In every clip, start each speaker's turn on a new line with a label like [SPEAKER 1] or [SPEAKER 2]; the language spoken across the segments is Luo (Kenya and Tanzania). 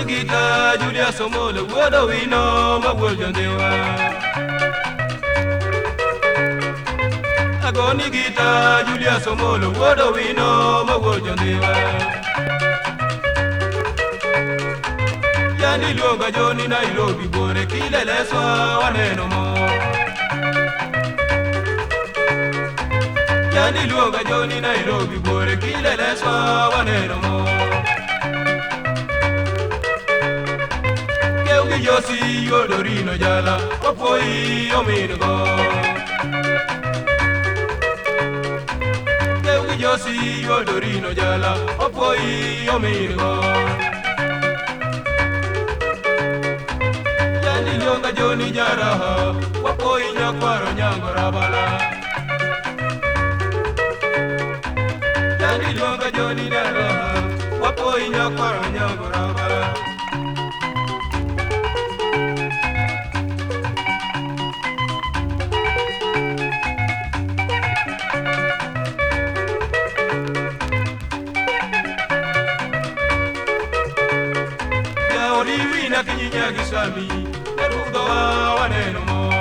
[SPEAKER 1] Gita Julia Somolo Wodo we know my world and they were Agoni Gita Julia Somolo Wodo we know my world and they were Yani Luonga Joni Nairobi Bore Kile Leswa Wane no more Yani Luonga Joni Nairobi Bore Kile Leswa Wane no more Yosi Yodorino Jala, Opoi Ominago. Yosi Yodorino Jala, Opoi Ominago. Yani Longa Joni Jaraha, Opoi Nyakwaro Nyangorabala. Yani Longa Joni Jaraha, Opoi Nyakwaro Nyangorabala. Kinyinya gisami Nerudo waneno mo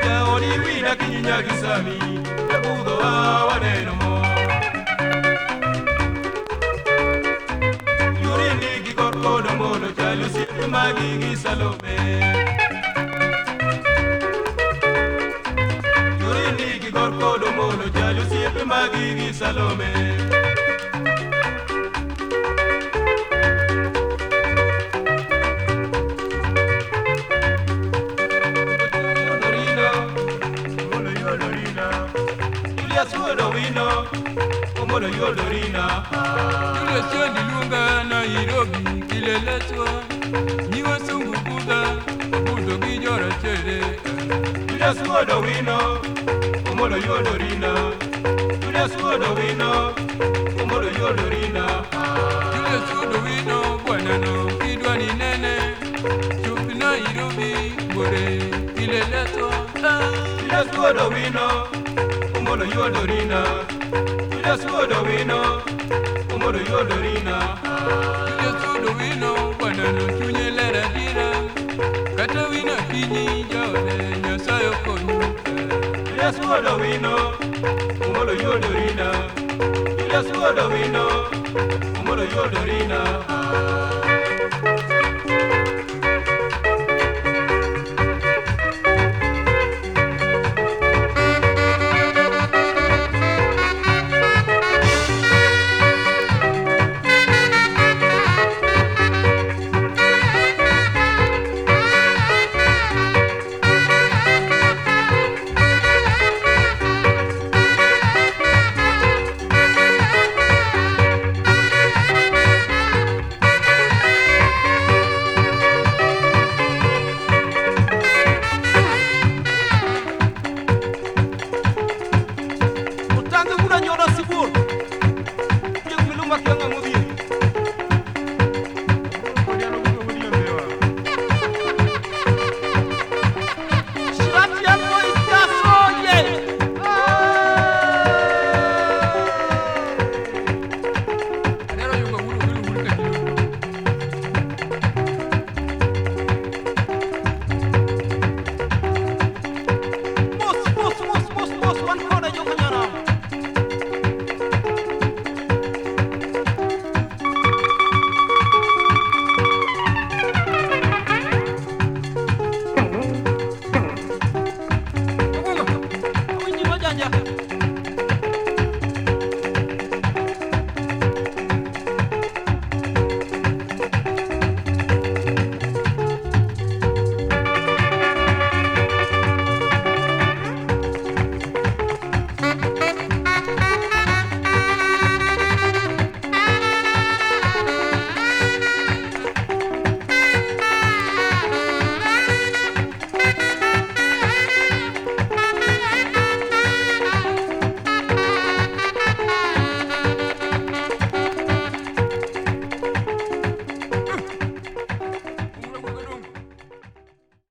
[SPEAKER 1] Ya ori wina kinyinya gisami Nerudo waneno mo Yuri nigi korkodo mono Chalo sipi magigi salome Yuri nigi korkodo mono Chalo sipi magigi salome Omolo Yodorina
[SPEAKER 2] Julia Sendi Lunga Nairobi Kileletwa Niwa Sungu Buda Budo Gijora Chere
[SPEAKER 1] Julia Suodowino Omolo Yodorina Julia Suodowino Omolo Yodorina
[SPEAKER 2] Julia Suodowino Bwanano Kidwani Nene Chupi Nairobi Bore Kileletwa
[SPEAKER 1] Julia Suodowino Omolo Yodorina Julia Suodowino Omolo Yodorina
[SPEAKER 2] Julia Suodowino Bwanano Chunye Lera Dira Kata Wina Kinyi Jole Nyasayo Konyu
[SPEAKER 1] Julia Suodowino Omolo Yodorina Julia Suodowino Omolo Yodorina